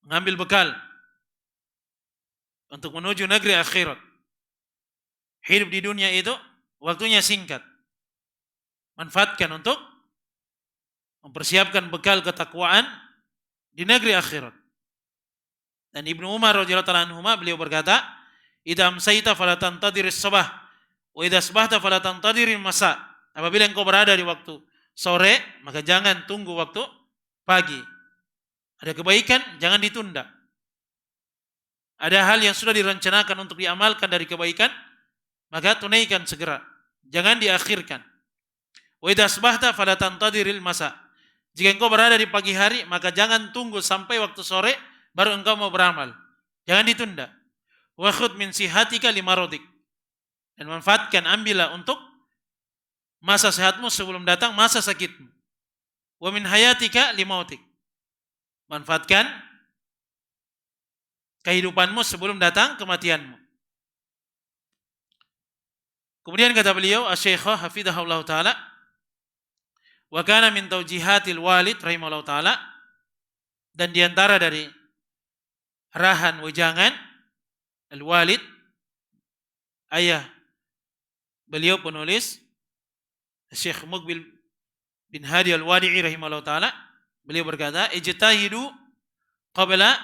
mengambil bekal untuk menuju negeri akhirat. Hidup di dunia itu waktunya singkat. Manfaatkan untuk mempersiapkan bekal ketakwaan di negeri akhirat. Dan Ibnu Umar radhiyallahu ta'ala anhuma, beliau berkata, "Idza amsayta fala tantadhiris sabah, wa idza asbahta fala tantadhiril masa." Apabila engkau berada di waktu sore, maka jangan tunggu waktu pagi. Ada kebaikan, jangan ditunda. Ada hal yang sudah direncanakan untuk diamalkan dari kebaikan, maka tunaikan segera. Jangan diakhirkan. Wa idza asbahta fala tantadhiril masa. Jika engkau berada di pagi hari, maka jangan tunggu sampai waktu sore baru engkau mau beramal. Jangan ditunda. Wa khudh min sihatika limarodik. Dan manfaatkan, ambillah untuk masa sehatmu sebelum datang masa sakitmu. Wa min hayatika limautik. Manfaatkan kehidupanmu sebelum datang kematianmu. Kemudian kata beliau, Asy-Syaikh hafizahullah taala, wa kana min taujihatil walid rahimahullah taala, dan diantara dari arahan wejangan al-walid, ayah beliau penulis Syekh Muqbil bin Hadi al-Wadi'i rahimahullah taala, beliau berkata, ijtahidu qabla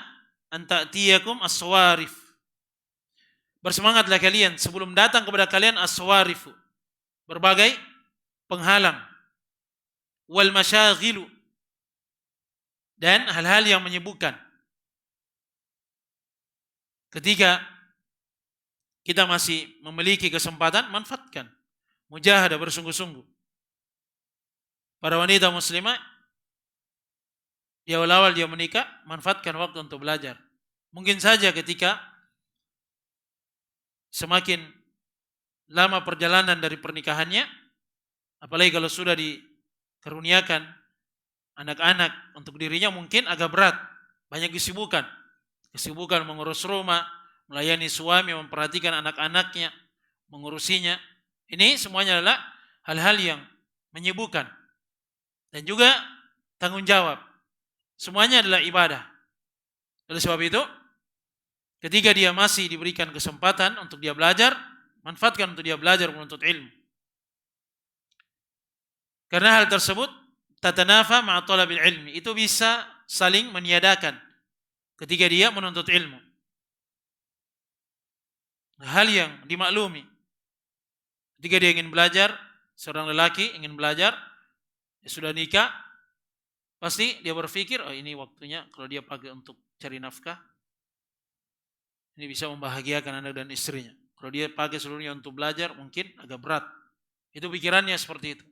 an ta'tiyakum as-sawarif. Bersemangatlah kalian sebelum datang kepada kalian as-sawarif, berbagai penghalang, wal masyaghilu, dan hal-hal yang menyibukkan. Ketika kita masih memiliki kesempatan, manfaatkan, mujahadah, bersungguh-sungguh. Para wanita muslimah di awal-awal dia menikah, manfaatkan waktu untuk belajar. Mungkin saja ketika semakin lama perjalanan dari pernikahannya, apalagi kalau sudah dikaruniakan anak-anak untuk dirinya, mungkin agak berat, banyak kesibukan mengurus rumah, melayani suami, memperhatikan anak-anaknya, mengurusinya. Ini semuanya adalah hal-hal yang menyibukkan dan juga tanggung jawab. Semuanya adalah ibadah. Oleh sebab itu, ketika dia masih diberikan kesempatan untuk dia belajar, manfaatkan untuk dia belajar menuntut ilmu. Karena hal tersebut tatanafa ma'a talabil ilmi, itu bisa saling meniadakan ketika dia menuntut ilmu. Hal yang dimaklumi Ketika dia ingin belajar, seorang lelaki ingin belajar, dia sudah nikah, pasti dia berpikir, oh ini waktunya kalau dia pakai untuk cari nafkah, ini bisa membahagiakan anak dan istrinya. Kalau dia pakai seluruhnya untuk belajar, mungkin agak berat. Itu pikirannya seperti itu.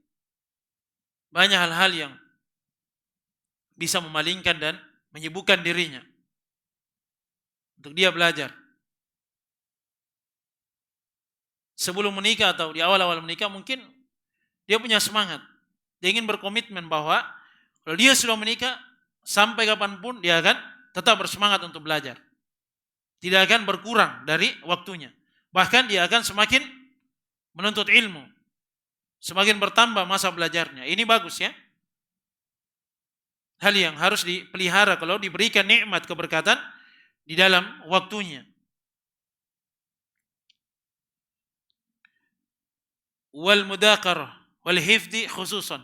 Banyak hal-hal yang bisa memalingkan dan menyibukkan dirinya untuk dia belajar. Sebelum menikah atau di awal-awal menikah mungkin dia punya semangat. Dia ingin berkomitmen bahwa kalau dia sudah menikah, sampai kapanpun dia akan tetap bersemangat untuk belajar. Tidak akan berkurang dari waktunya. Bahkan dia akan semakin menuntut ilmu. Semakin bertambah masa belajarnya. Ini bagus ya. Hal yang harus dipelihara kalau diberikan nikmat keberkatan di dalam waktunya. Wal mudaqarah wal hifdi khususan.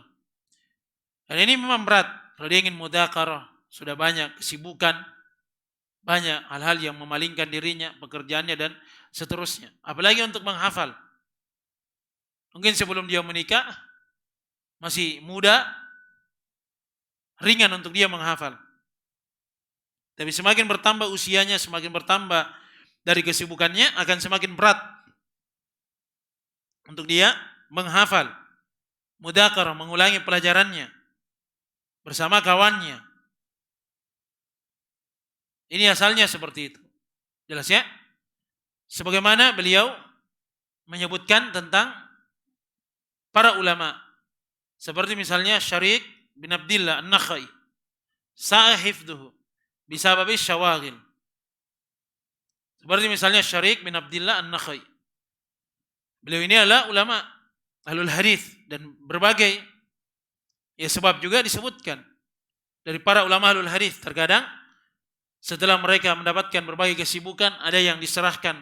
Dan ini memang berat. Kalau dia ingin mudaqarah, sudah banyak kesibukan, banyak hal-hal yang memalingkan dirinya, pekerjaannya dan seterusnya. Apalagi untuk menghafal. Mungkin sebelum dia menikah, masih muda, ringan untuk dia menghafal. Tapi semakin bertambah usianya, semakin bertambah dari kesibukannya, akan semakin berat untuk dia menghafal. Mudaqarah, mengulangi pelajarannya bersama kawannya. Ini asalnya seperti itu. Jelas ya? Sebagaimana beliau menyebutkan tentang para ulama. Seperti misalnya Syarik bin Abdillah An-Nakhai. Sa'a hifduhu bisababi syawagil. Seperti misalnya Syarik bin Abdillah An-Nakhai. Beliau ini adalah ulama ahlul hadis dan berbagai ya sebab juga disebutkan dari para ulama ahlul hadis. Terkadang setelah mereka mendapatkan berbagai kesibukan, ada yang diserahkan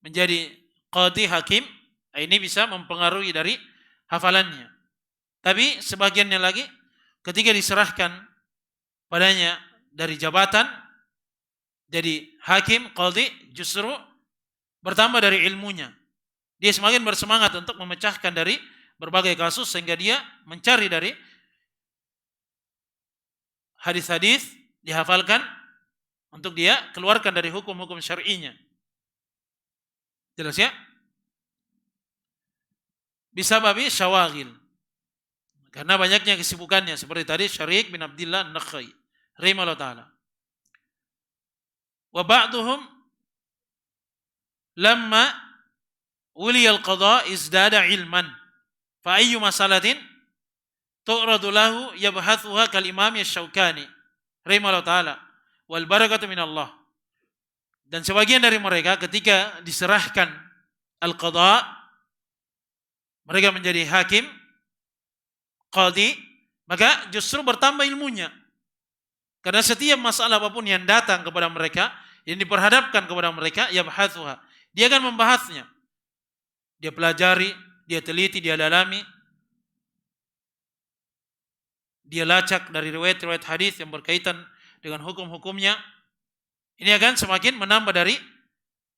menjadi qadhi hakim, ini bisa mempengaruhi dari hafalannya. Tapi sebagiannya lagi ketika diserahkan padanya dari jabatan jadi hakim, qadhi, justru bertambah dari ilmunya. Dia semakin bersemangat untuk memecahkan dari berbagai kasus sehingga dia mencari dari hadis-hadis dihafalkan untuk dia keluarkan dari hukum-hukum syar'inya. Jelas ya? Bisababi syawagil. Karena banyaknya kesibukannya seperti tadi Syarik bin Abdillah An-Nakhai rahimahullah taala. Wa ba'duhum lamma uliya al-qada izdada ilman fa ayyu masalatin tu'radu lahu yabhathuha kal imam Asy-Syaukani rahimahullah taala wal barakatu minallah. Dan sebagian dari mereka ketika diserahkan al-qada, mereka menjadi hakim, qadhi, maka justru bertambah ilmunya. Karena setiap masalah apapun yang datang kepada mereka, yang diperhadapkan kepada mereka, yabhathuha, dia akan membahasnya. Dia pelajari, dia teliti, dia dalami, dia lacak dari riwayat-riwayat hadis yang berkaitan dengan hukum-hukumnya. Ini akan semakin menambah dari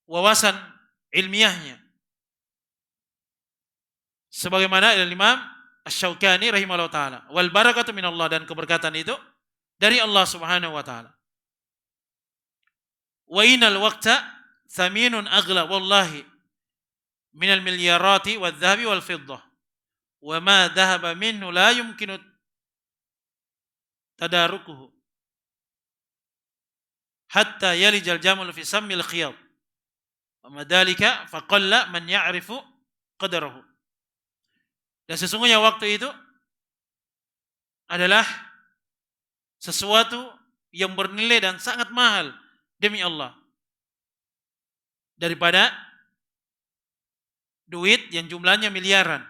wawasan ilmiahnya. Sebagaimana Imam Asy-Syaukani rahimahullah taala, wal barakatu minallah, dan keberkatan itu dari Allah Subhanahu wa taala. Wa inal waqta thaminun aghla wallahi minal milyarati wadh-dhahabi wal fiddah. Wa ma dhahaba minhu la yumkinu tadarukuhu hatta yalijal jamal fi sammil khiyat. Wa madalika faqalla man ya'rifu qadarahu. Dan sesungguhnya waktu itu adalah sesuatu yang bernilai dan sangat mahal demi Allah, daripada duit yang jumlahnya miliaran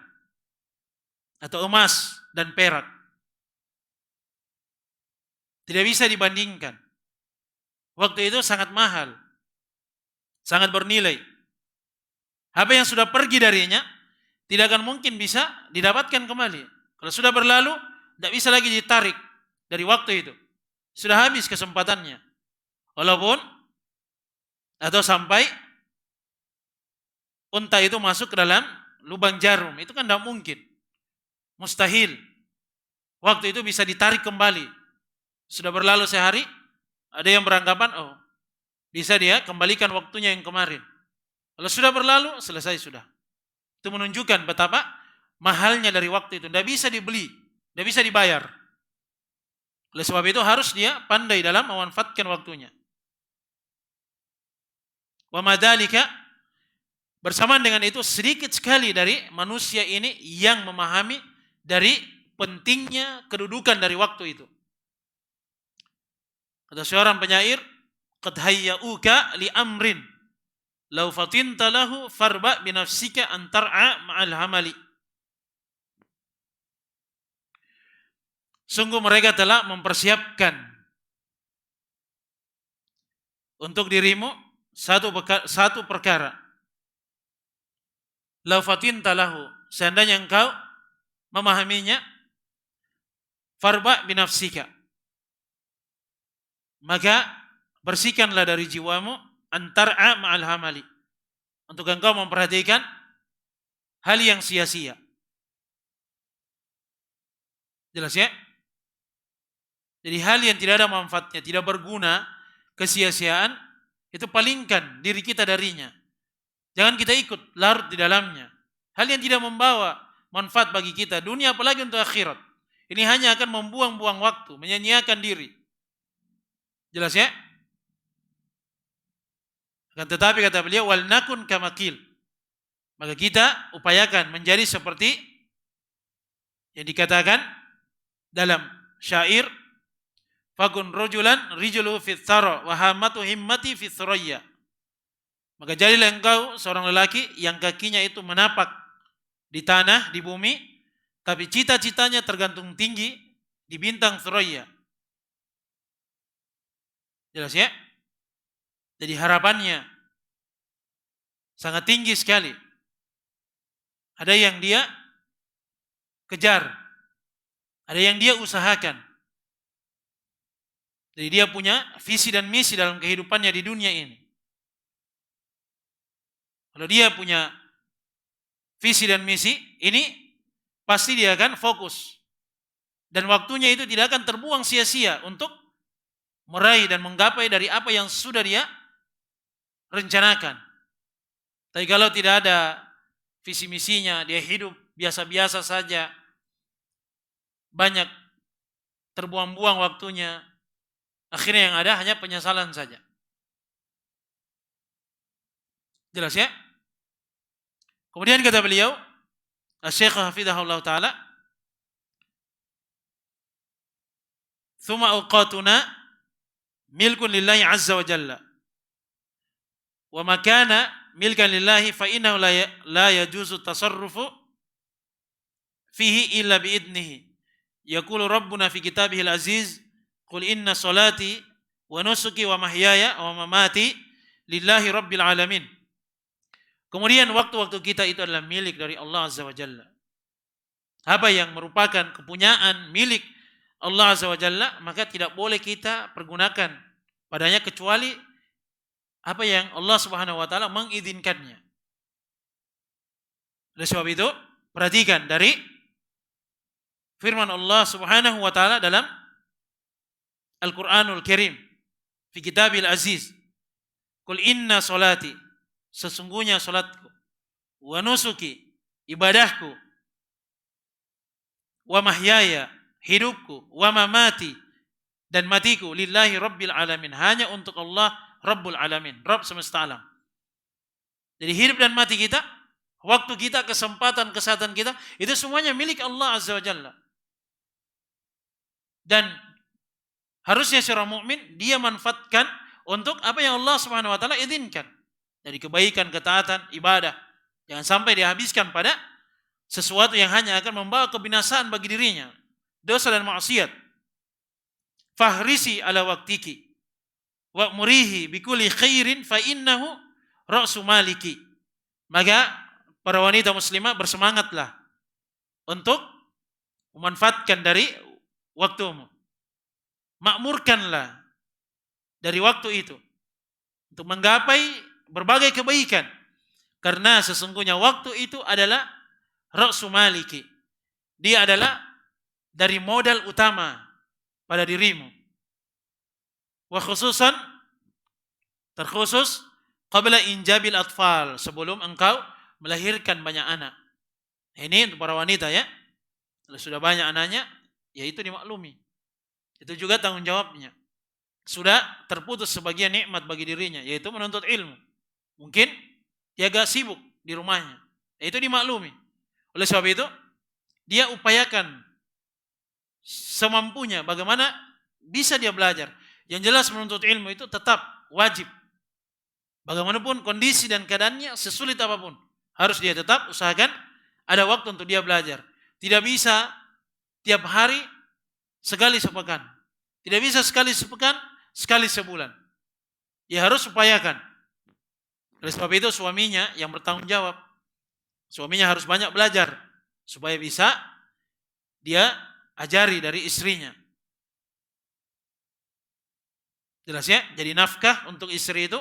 atau emas dan perak. Tidak bisa dibandingkan. Waktu itu sangat mahal, sangat bernilai. Apa yang sudah pergi darinya tidak akan mungkin bisa didapatkan kembali. Kalau sudah berlalu, tidak bisa lagi ditarik dari waktu itu. Sudah habis kesempatannya. Walaupun atau sampai unta itu masuk ke dalam lubang jarum. Itu kan tidak mungkin. Mustahil. Waktu itu bisa ditarik kembali. Sudah berlalu sehari, ada yang beranggapan, oh, bisa dia kembalikan waktunya yang kemarin. Kalau sudah berlalu, selesai sudah. Itu menunjukkan betapa mahalnya dari waktu itu. Tidak bisa dibeli, tidak bisa dibayar. Oleh sebab itu harus dia pandai dalam memanfaatkan waktunya. Wa madzalika, bersamaan dengan itu sedikit sekali dari manusia ini yang memahami dari pentingnya kedudukan dari waktu itu. Kata seorang penyair, qad hayyauka li amrin law fatinta lahu farba bi nafsika an tar'a ma'al hamali. Sungguh mereka telah mempersiapkan untuk dirimu satu perkara. Law fatinta lahu, seandainya engkau memahaminya, farba bi nafsika, maka bersihkanlah dari jiwamu antar'a ma'al hamali, untuk engkau memperhatikan hal yang sia-sia. Jelas ya? Jadi hal yang tidak ada manfaatnya, tidak berguna, kesia-siaan, itu palingkan diri kita darinya. Jangan kita ikut larut di dalamnya. Hal yang tidak membawa manfaat bagi kita, dunia apalagi untuk akhirat. Ini hanya akan membuang-buang waktu, menyanyiakan diri. Jelas ya? Akan tetapi kata beliau, wal nakun kamakil. Maka kita upayakan menjadi seperti yang dikatakan dalam syair, fakun rojulan rijulu fit thara wa hamatu himmati fit thuraya. Maka jadilah engkau seorang lelaki yang kakinya itu menapak di tanah, di bumi, tapi cita-citanya tergantung tinggi di bintang thuraya. Jelas ya? Jadi harapannya sangat tinggi sekali. Ada yang dia kejar, ada yang dia usahakan. Jadi dia punya visi dan misi dalam kehidupannya di dunia ini. Kalau dia punya visi dan misi, ini pasti dia akan fokus. Dan waktunya itu tidak akan terbuang sia-sia untuk meraih dan menggapai dari apa yang sudah dia rencanakan. Tapi kalau tidak ada visi misinya, dia hidup biasa-biasa saja, banyak terbuang-buang waktunya, akhirnya yang ada hanya penyesalan saja. Jelas ya? Kemudian kata beliau, Syekh hafizahullah ta'ala, thumma awqatuna milkun lillahi azza wa jalla. Wa makana milkan lillahi fa innahu la yajuzu tasarrufu fihi illa biidnihi. Yaqulu rabbuna fi kitabihil aziz, qul inna salati wa nusuki wa mahyaya wa mamati lillahi rabbil alamin. Kemudian waktu-waktu kita itu adalah milik dari Allah azza wa jalla. Apa yang merupakan kepunyaan milik Allah azza wa jalla, maka tidak boleh kita pergunakan padanya kecuali apa yang Allah subhanahu wa ta'ala mengizinkannya. Oleh sebab itu, perhatikan dari firman Allah subhanahu wa ta'ala dalam Al-Quranul Karim, fi kitabil aziz, qul inna salati, sesungguhnya salatku, wa nusuki, ibadahku, wa mahyaya, hidupku, wa mamati, dan matiku, lillahi rabbil alamin, hanya untuk Allah Rabbul alamin, Rabb semesta alam. Jadi hidup dan mati kita, waktu kita, kesempatan, kesehatan kita, itu semuanya milik Allah azza wa jalla. Dan harusnya seorang mukmin dia manfaatkan untuk apa yang Allah Subhanahu wa taala izinkan. Dari kebaikan, ketaatan, ibadah. Jangan sampai dihabiskan pada sesuatu yang hanya akan membawa kebinasaan bagi dirinya. Dosa dan maksiat. Fahrisi ala waktiki. Wa'murihi bikulli khairin fa innahu ra'su maliki. Maka para wanita muslimah bersemangatlah untuk memanfaatkan dari waktumu. Makmurkanlah dari waktu itu untuk menggapai berbagai kebaikan. Karena sesungguhnya waktu itu adalah ra'su maliki. Dia adalah dari modal utama pada dirimu. Wa khususan, terkhusus qabla injabil atfal, sebelum engkau melahirkan banyak anak. Ini untuk para wanita ya. Kalau sudah banyak anaknya, ya itu dimaklumi. Itu juga tanggung jawabnya. Sudah terputus sebagian nikmat bagi dirinya, yaitu menuntut ilmu. Mungkin dia agak sibuk di rumahnya. Ya itu dimaklumi. Oleh sebab itu, dia upayakan semampunya bagaimana bisa dia belajar. Yang jelas menuntut ilmu itu tetap wajib. Bagaimanapun kondisi dan keadaannya, sesulit apapun, harus dia tetap usahakan ada waktu untuk dia belajar. Tidak bisa tiap hari sekali sepekan. Tidak bisa sekali sepekan, sekali sebulan. Dia harus upayakan. Oleh sebab itu suaminya yang bertanggung jawab. Suaminya harus banyak belajar supaya bisa dia ajari dari istrinya. Jelas ya? Jadi nafkah untuk istri itu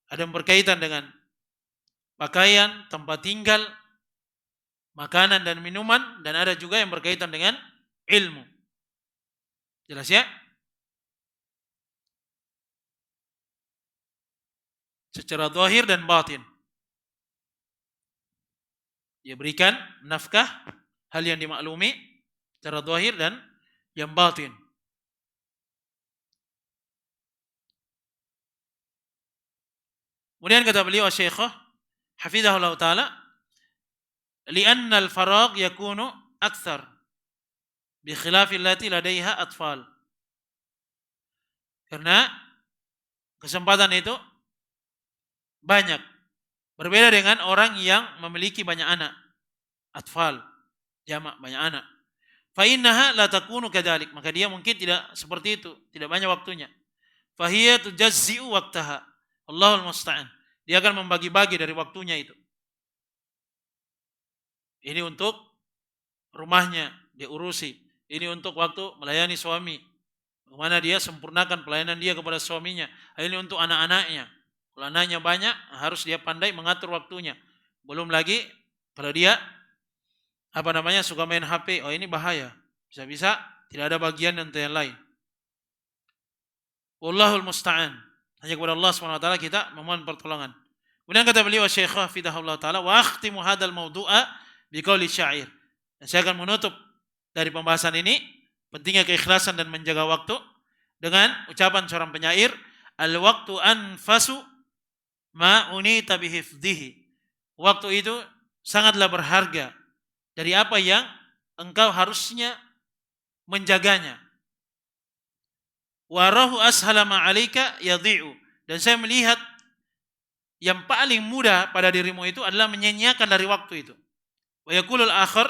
ada yang berkaitan dengan pakaian, tempat tinggal, makanan dan minuman, dan ada juga yang berkaitan dengan ilmu. Jelas ya? Secara zahir dan batin. Dia berikan nafkah, hal yang dimaklumi secara zahir dan yang batin. Kemudian kata beliau Syekhah hafizahullah taala, li'anna al-faragh yakunu akthar bi khilafi allati ladaiha atfal. Karena kesempatan itu banyak. Berbeda dengan orang yang memiliki banyak anak. Atfal, jamak banyak anak. Fa innaha la takunu kadzalik. Maka dia mungkin tidak seperti itu, tidak banyak waktunya. Fa hiya tujazzi'u waqtaha. Allahul musta'an. Dia akan membagi-bagi dari waktunya itu. Ini untuk rumahnya dia urusi. Ini untuk waktu melayani suami. Bagaimana dia sempurnakan pelayanan dia kepada suaminya. Ini untuk anak-anaknya. Kalau anaknya banyak, harus dia pandai mengatur waktunya. Belum lagi kalau dia suka main HP, oh ini bahaya. Bisa-bisa tidak ada bagian untuk yang lain. Wallahul musta'an. Hanya kepada Allah SWT kita memohon pertolongan. Kemudian kata beliau Syekh hafizahullah taala, wa akhtimu hadzal mawdu'a biqauli syair. Dan saya akan menutup dari pembahasan ini pentingnya keikhlasan dan menjaga waktu dengan ucapan seorang penyair, al waqtu anfasu ma unita bihifdhihi. Waktu itu sangatlah berharga dari apa yang engkau harusnya menjaganya. Warahu ashala ma 'alaika yadhi'u. Dan saya melihat yang paling mudah pada dirimu itu adalah menyia-nyiakan dari waktu itu. Wa yaqulul akhar,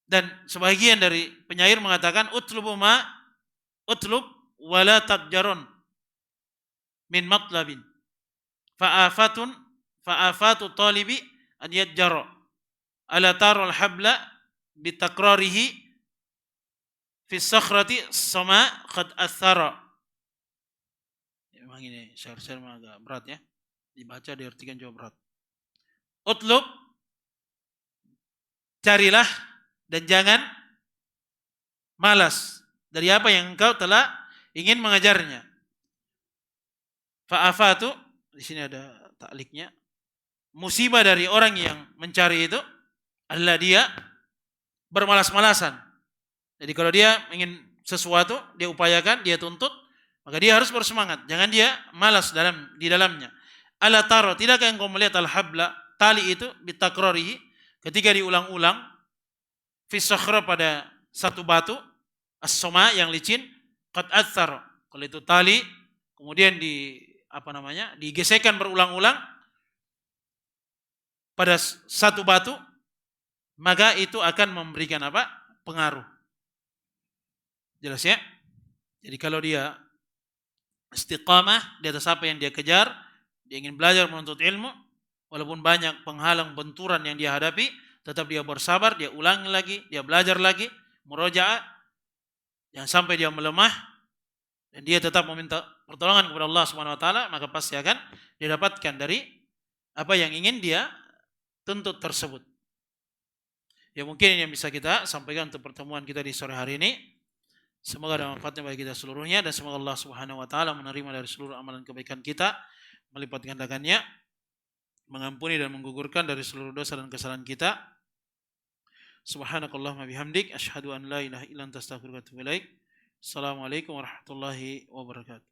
dan sebagian dari penyair mengatakan utlub wala taqjarun min matlabin fa'afatu talibi an yajjara ala tarul habla bitakrarihi fi sakhrati sama qad athara. Memang ini syair-syair agak berat ya, dibaca diartikan juga berat. Utlub, carilah dan jangan malas dari apa yang engkau telah ingin mengajarnya. Fa'afatu, di sini ada takliknya. Musibah dari orang yang mencari itu adalah dia bermalas-malasan. Jadi kalau dia ingin sesuatu, dia upayakan, dia tuntut, maka dia harus bersemangat. Jangan dia malas di dalamnya. Ala taro, tidakkah engkau melihat al-habla, tali itu bitakrarihi, ketika diulang-ulang, fi sakhra, pada satu batu, as-soma yang licin, qad athar, kalau itu tali kemudian digesekkan berulang-ulang pada satu batu, maka itu akan memberikan pengaruh. Jelas ya? Jadi kalau dia istiqamah di atas apa yang dia kejar, dia ingin belajar menuntut ilmu, walaupun banyak penghalang benturan yang dia hadapi, tetap dia bersabar, dia ulangi lagi, dia belajar lagi, murojaah, jangan sampai dia melemah, dan dia tetap meminta pertolongan kepada Allah SWT, maka pasti akan didapatkan dari apa yang ingin dia tuntut tersebut. Ya mungkin yang bisa kita sampaikan untuk pertemuan kita di sore hari ini. Semoga ada manfaatnya bagi kita seluruhnya, dan semoga Allah Subhanahu wa taala menerima dari seluruh amalan kebaikan kita, melipat gandakannya, mengampuni dan menggugurkan dari seluruh dosa dan kesalahan kita. Subhanakallahumma bihamdik asyhadu an la ilaha illa anta astaghfiruka wa atubu ilaik. Assalamualaikum warahmatullahi wabarakatuh.